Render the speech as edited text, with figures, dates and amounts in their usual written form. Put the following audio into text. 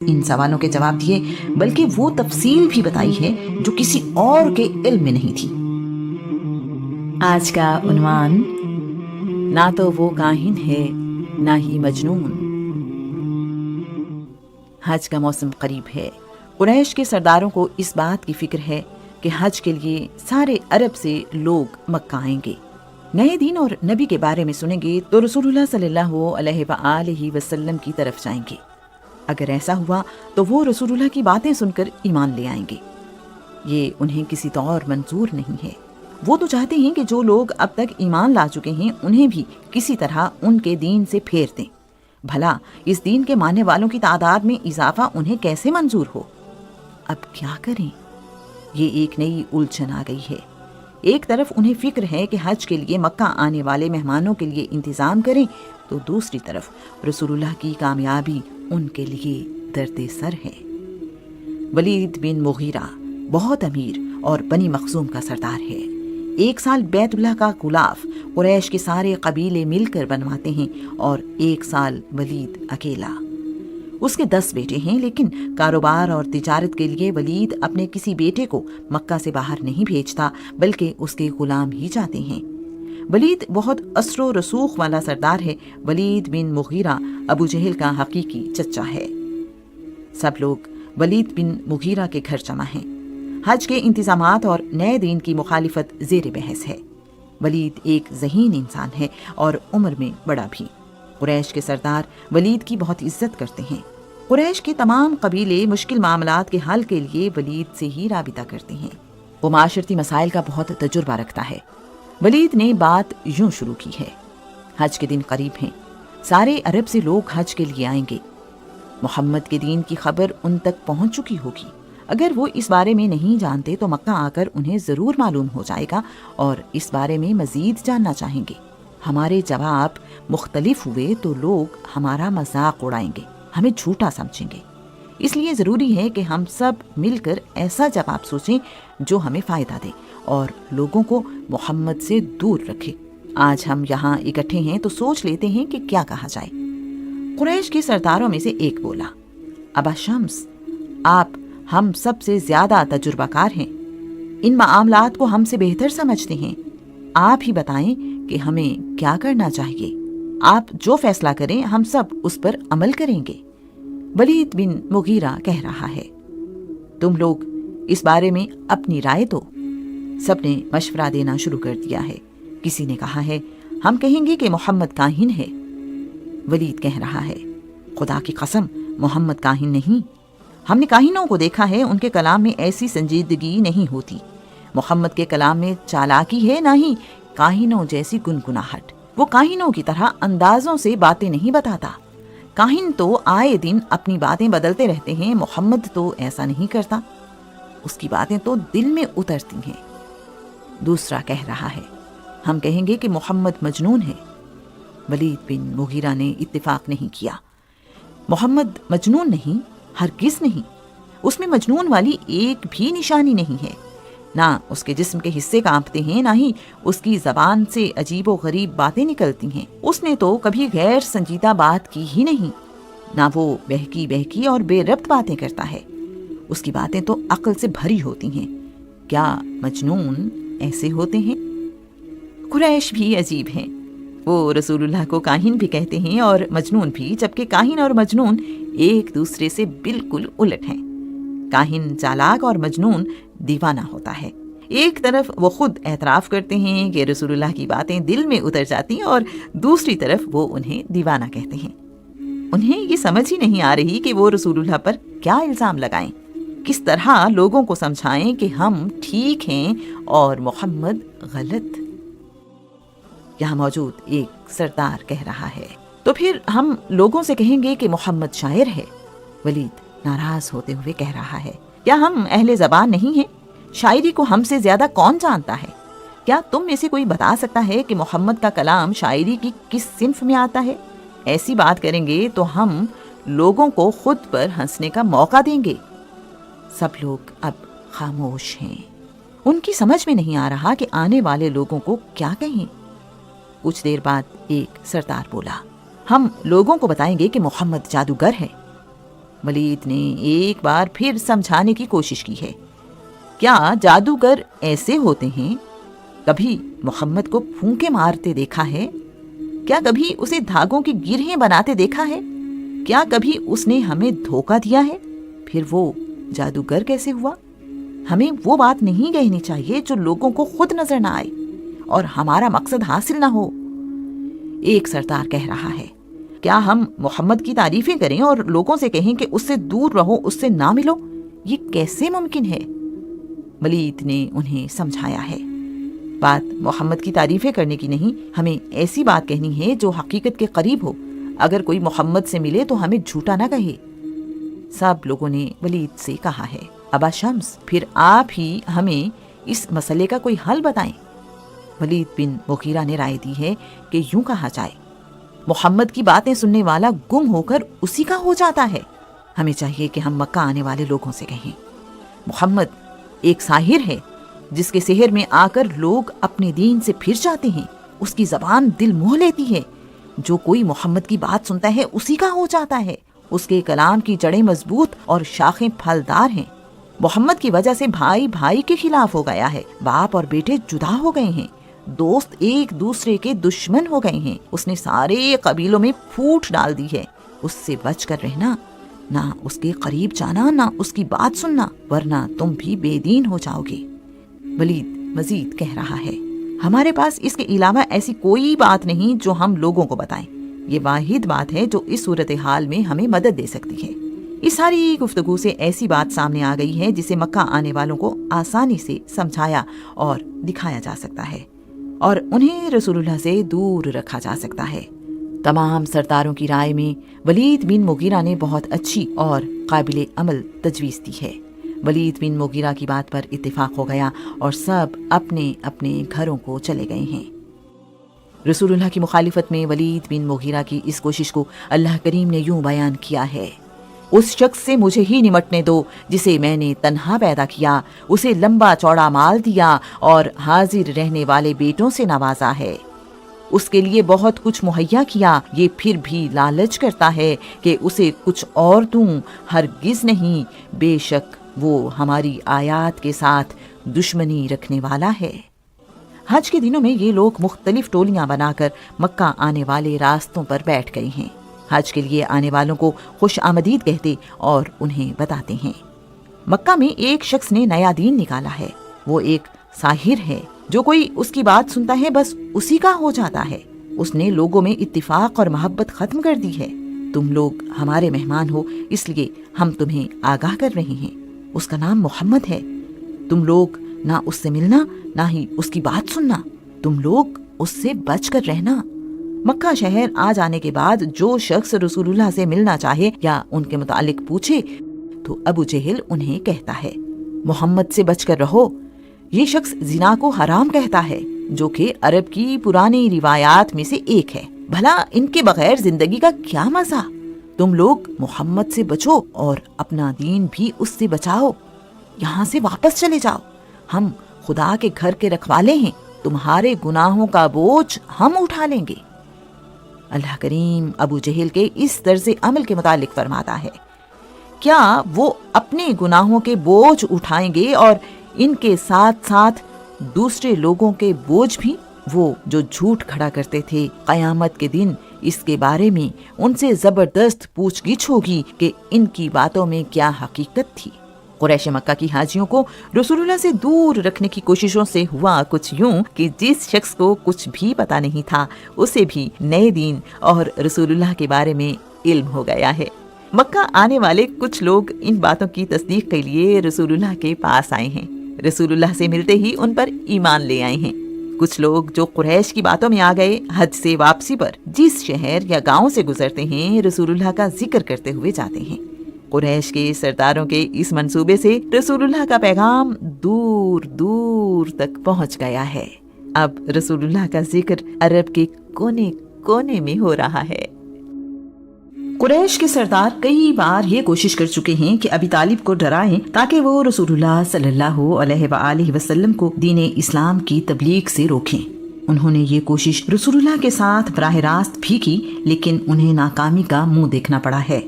ان سوالوں کے جواب دیے، بلکہ وہ تفصیل بھی بتائی ہے جو کسی اور کے علم میں نہیں تھی۔ آج کا عنوان، نہ تو وہ کاہن ہے نہ ہی مجنون۔ حج کا موسم قریب ہے۔ قریش کے سرداروں کو اس بات کی فکر ہے کہ حج کے لیے سارے عرب سے لوگ مکہ آئیں گے، نئے دین اور نبی کے بارے میں سنیں گے تو رسول اللہ صلی اللہ علیہ وآلہ وسلم کی طرف جائیں گے۔ اگر ایسا ہوا تو وہ رسول اللہ کی باتیں سن کر ایمان لے آئیں گے۔ یہ انہیں کسی طور منظور نہیں ہے۔ وہ تو چاہتے ہیں کہ جو لوگ اب تک ایمان لا چکے ہیں انہیں بھی کسی طرح ان کے دین سے پھیر دیں۔ بھلا اس دین کے ماننے والوں کی تعداد میں اضافہ انہیں کیسے منظور ہو؟ اب کیا کریں؟ یہ ایک نئی الجھن آ گئی ہے۔ ایک طرف انہیں فکر ہے کہ حج کے لیے مکہ آنے والے مہمانوں کے لیے انتظام کریں، تو دوسری طرف رسول اللہ کی کامیابی ان کے لیے درد سر ہے۔ ولید بن مغیرہ بہت امیر اور بنی مخزوم کا سردار ہے۔ 1 سال بیت اللہ کا غلاف قریش کے سارے قبیلے مل کر بنواتے ہیں اور 1 سال ولید اکیلا۔ اس کے 10 بیٹے ہیں، لیکن کاروبار اور تجارت کے لیے ولید اپنے کسی بیٹے کو مکہ سے باہر نہیں بھیجتا، بلکہ اس کے غلام ہی جاتے ہیں۔ ولید بہت اثر و رسوخ والا سردار ہے۔ ولید بن مغیرہ ابو جہل کا حقیقی چچا ہے۔ سب لوگ ولید بن مغیرہ کے گھر جمع ہیں۔ حج کے انتظامات اور نئے دین کی مخالفت زیر بحث ہے۔ ولید ایک ذہین انسان ہے اور عمر میں بڑا بھی۔ قریش کے سردار ولید کی بہت عزت کرتے ہیں۔ قریش کے تمام قبیلے مشکل معاملات کے حل کے لیے ولید سے ہی رابطہ کرتے ہیں۔ وہ معاشرتی مسائل کا بہت تجربہ رکھتا ہے۔ ولید نے بات یوں شروع کی ہے: حج کے دن قریب ہیں، سارے عرب سے لوگ حج کے لیے آئیں گے۔ محمد کے دین کی خبر ان تک پہنچ چکی ہوگی۔ اگر وہ اس بارے میں نہیں جانتے تو مکہ آ کر انہیں ضرور معلوم ہو جائے گا اور اس بارے میں مزید جاننا چاہیں گے۔ ہمارے جواب مختلف ہوئے تو لوگ ہمارا مذاق اڑائیں گے، ہمیں جھوٹا سمجھیں گے۔ اس لیے ضروری ہے کہ ہم سب مل کر ایسا جواب سوچیں جو ہمیں فائدہ دے اور لوگوں کو محمد سے دور رکھے۔ آج ہم یہاں اکٹھے ہیں تو سوچ لیتے ہیں کہ کیا کہا جائے۔ قریش کے سرداروں میں سے ایک بولا: ابا شمس، آپ ہم سب سے زیادہ تجربہ کار ہیں، ان معاملات کو ہم سے بہتر سمجھتے ہیں۔ آپ ہی بتائیں کہ ہمیں کیا کرنا چاہیے۔ آپ جو فیصلہ کریں ہم سب اس پر عمل کریں گے۔ ولید بن مغیرہ کہہ رہا ہے: تم لوگ اس بارے میں اپنی رائے دو۔ سب نے مشورہ دینا شروع کر دیا ہے۔ کسی نے کہا ہے: ہم کہیں گے کہ محمد کاہن ہے۔ ولید کہہ رہا ہے: خدا کی قسم، محمد کاہن نہیں۔ ہم نے کاہنوں کو دیکھا ہے، ان کے کلام میں ایسی سنجیدگی نہیں ہوتی۔ محمد کے کلام میں چالاکی ہے، نہ ہی کاہنوں جیسی گنگناہٹ۔ وہ کاہنوں کی طرح اندازوں سے باتیں نہیں بتاتا۔ کاہن تو آئے دن اپنی باتیں بدلتے رہتے ہیں، محمد تو ایسا نہیں کرتا۔ اس کی باتیں تو دل میں اترتی ہیں۔ دوسرا کہہ رہا ہے: ہم کہیں گے کہ محمد مجنون ہے۔ ولید بن مغیرہ نے اتفاق نہیں کیا۔ محمد مجنون نہیں، ہرگز نہیں۔ اس میں مجنون والی ایک بھی نشانی نہیں ہے۔ نہ اس کے جسم کے حصے کانپتے ہیں، نہ ہی اس کی زبان سے عجیب و غریب باتیں نکلتی ہیں۔ اس نے تو کبھی غیر سنجیدہ بات کی ہی نہیں، نہ وہ بہکی بہکی اور بے ربط باتیں کرتا ہے۔ اس کی باتیں تو عقل سے بھری ہوتی ہیں۔ کیا مجنون ایسے ہوتے ہیں؟ قریش بھی عجیب ہیں۔ وہ رسول اللہ کو کاہن بھی کہتے ہیں اور مجنون بھی، جبکہ کاہن اور مجنون ایک دوسرے سے بالکل الٹ ہیں۔ کاہن چالاک اور مجنون دیوانہ ہوتا ہے۔ ایک طرف وہ خود اعتراف کرتے ہیں کہ رسول اللہ کی باتیں دل میں اتر جاتی ہیں اور دوسری طرف وہ انہیں دیوانہ کہتے ہیں۔ انہیں یہ سمجھ ہی نہیں آ رہی کہ وہ رسول اللہ پر کیا الزام لگائیں، کس طرح لوگوں کو سمجھائیں کہ ہم ٹھیک ہیں اور محمد غلط۔ یہاں موجود ایک سردار کہہ رہا ہے: تو پھر ہم لوگوں سے کہیں گے کہ محمد شاعر ہے۔ ولید ناراض ہوتے ہوئے کہہ رہا ہے: کیا ہم اہل زبان نہیں ہیں؟ شاعری کو ہم سے زیادہ کون جانتا ہے؟ کیا تم میں سے کوئی بتا سکتا ہے کہ محمد کا کلام شاعری کی کس صنف میں آتا ہے؟ ایسی بات کریں گے تو ہم لوگوں کو خود پر ہنسنے کا موقع دیں گے۔ سب لوگ اب خاموش ہیں۔ ان کی سمجھ میں نہیں آ رہا کہ آنے والے لوگوں کو کیا کہیں۔ کچھ دیر بعد ایک سردار بولا: ہم لوگوں کو بتائیں گے کہ محمد جادوگر ہے۔ ولید نے ایک بار پھر سمجھانے کی کوشش کی ہے۔ کیا جادوگر ایسے ہوتے ہیں؟ کبھی محمد کو پھونکے مارتے دیکھا ہے؟ کیا کبھی اسے دھاگوں کی گرہیں بناتے دیکھا ہے؟ کیا کبھی اس نے ہمیں دھوکہ دیا ہے؟ پھر وہ جادوگر کیسے ہوا؟ ہمیں وہ بات نہیں کہنی چاہیے جو لوگوں کو خود نظر نہ آئے اور ہمارا مقصد حاصل نہ ہو۔ ایک سردار کہہ رہا ہے، کیا ہم محمد کی تعریفیں کریں اور لوگوں سے کہیں کہ اس سے دور رہو، اس سے نہ ملو؟ یہ کیسے ممکن ہے؟ ولید نے انہیں سمجھایا ہے، بات محمد کی تعریفیں کرنے کی نہیں، ہمیں ایسی بات کہنی ہے جو حقیقت کے قریب ہو۔ اگر کوئی محمد سے ملے تو ہمیں جھوٹا نہ کہے۔ سب لوگوں نے ولید سے کہا ہے، ابا شمس، پھر آپ ہی ہمیں اس مسئلے کا کوئی حل بتائیں۔ ولید بن مغیرہ نے رائے دی ہے کہ یوں کہا جائے، محمد کی باتیں سننے والا گم ہو کر اسی کا ہو جاتا ہے۔ ہمیں چاہیے کہ ہم مکہ آنے والے لوگوں سے کہیں، محمد ایک ساحر ہے جس کے سحر میں آ کر لوگ اپنے دین سے پھر جاتے ہیں۔ اس کی زبان دل موہ لیتی ہے، جو کوئی محمد کی بات سنتا ہے اسی کا ہو جاتا ہے۔ اس کے کلام کی جڑیں مضبوط اور شاخیں پھلدار ہیں۔ محمد کی وجہ سے بھائی بھائی کے خلاف ہو گیا ہے، باپ اور بیٹے جدا ہو گئے ہیں، دوست ایک دوسرے کے دشمن ہو گئے ہیں۔ اس نے سارے قبیلوں میں پھوٹ ڈال دی ہے۔ اس سے بچ کر رہنا، نہ اس کے قریب جانا، نہ اس کی بات سننا، ورنہ تم بھی بے دین ہو جاؤ گے۔ ولید مزید کہہ رہا ہے، ہمارے پاس اس کے علاوہ ایسی کوئی بات نہیں جو ہم لوگوں کو بتائیں۔ یہ واحد بات ہے جو اس صورتحال میں ہمیں مدد دے سکتی ہے۔ اس ساری گفتگو سے ایسی بات سامنے آ گئی ہے جسے مکہ آنے والوں کو آسانی سے سمجھایا اور دکھایا جا سکتا ہے اور انہیں رسول اللہ سے دور رکھا جا سکتا ہے۔ تمام سرداروں کی رائے میں ولید بن مغیرہ نے بہت اچھی اور قابل عمل تجویز دی ہے۔ ولید بن مغیرہ کی بات پر اتفاق ہو گیا اور سب اپنے اپنے گھروں کو چلے گئے ہیں۔ رسول اللہ کی مخالفت میں ولید بن مغیرہ کی اس کوشش کو اللہ کریم نے یوں بیان کیا ہے، اس شخص سے مجھے ہی نمٹنے دو جسے میں نے تنہا پیدا کیا، اسے لمبا چوڑا مال دیا اور حاضر رہنے والے بیٹوں سے نوازا ہے، اس کے لیے بہت کچھ مہیا کیا، یہ پھر بھی لالچ کرتا ہے کہ اسے کچھ اور دوں، ہرگز نہیں، بے شک وہ ہماری آیات کے ساتھ دشمنی رکھنے والا ہے۔ حج کے دنوں میں یہ لوگ مختلف ٹولیاں بنا کر مکہ آنے والے راستوں پر بیٹھ گئے ہیں، حج کے لیے آنے والوں کو خوش آمدید کہتے اور انہیں بتاتے ہیں۔ مکہ میں ایک شخص نے نیا دین نکالا ہے، وہ ایک ساحر ہے، جو کوئی اس کی بات سنتا ہے بس اسی کا ہو جاتا ہے۔ اس نے لوگوں میں اتفاق اور محبت ختم کر دی ہے۔ تم لوگ ہمارے مہمان ہو، اس لیے ہم تمہیں آگاہ کر رہے ہیں۔ اس کا نام محمد ہے، تم لوگ نہ اس سے ملنا نہ ہی اس کی بات سننا، تم لوگ اس سے بچ کر رہنا۔ مکہ شہر آ جانے کے بعد جو شخص رسول اللہ سے ملنا چاہے یا ان کے متعلق پوچھے تو ابو جہل انہیں کہتا ہے، محمد سے بچ کر رہو، یہ شخص زنا کو حرام کہتا ہے، جو کہ عرب کی پرانی روایات میں سے ایک ہے، بھلا ان کے بغیر زندگی کا کیا مزہ؟ تم لوگ محمد سے بچو اور اپنا دین بھی اس سے بچاؤ، یہاں سے واپس چلے جاؤ، ہم خدا کے گھر کے رکھوالے ہیں، تمہارے گناہوں کا بوجھ ہم اٹھا لیں گے۔ اللہ کریم ابو جہل کے اس طرز عمل کے متعلق فرماتا ہے، کیا وہ اپنے گناہوں کے بوجھ اٹھائیں گے اور ان کے ساتھ ساتھ دوسرے لوگوں کے بوجھ بھی؟ وہ جو جھوٹ کھڑا کرتے تھے، قیامت کے دن اس کے بارے میں ان سے زبردست پوچھ گچھ ہوگی کہ ان کی باتوں میں کیا حقیقت تھی۔ قریش مکہ کی حاجیوں کو رسول اللہ سے دور رکھنے کی کوششوں سے ہوا کچھ یوں کہ جس شخص کو کچھ بھی پتا نہیں تھا اسے بھی نئے دین اور رسول اللہ کے بارے میں علم ہو گیا ہے۔ مکہ آنے والے کچھ لوگ ان باتوں کی تصدیق کے لیے رسول اللہ کے پاس آئے ہیں، رسول اللہ سے ملتے ہی ان پر ایمان لے آئے ہیں۔ کچھ لوگ جو قریش کی باتوں میں آ گئے، حج سے واپسی پر جس شہر یا گاؤں سے گزرتے ہیں رسول اللہ کا ذکر کرتے ہوئے جاتے ہیں۔ قریش کے سرداروں کے اس منصوبے سے رسول اللہ کا پیغام دور دور تک پہنچ گیا ہے۔ اب رسول اللہ کا ذکر عرب کے کونے کونے میں ہو رہا ہے۔ قریش کے سردار کئی بار یہ کوشش کر چکے ہیں کہ ابی طالب کو ڈرائیں تاکہ وہ رسول اللہ صلی اللہ علیہ وآلہ وسلم کو دین اسلام کی تبلیغ سے روکیں۔ انہوں نے یہ کوشش رسول اللہ کے ساتھ براہ راست بھی کی، لیکن انہیں ناکامی کا منہ دیکھنا پڑا ہے۔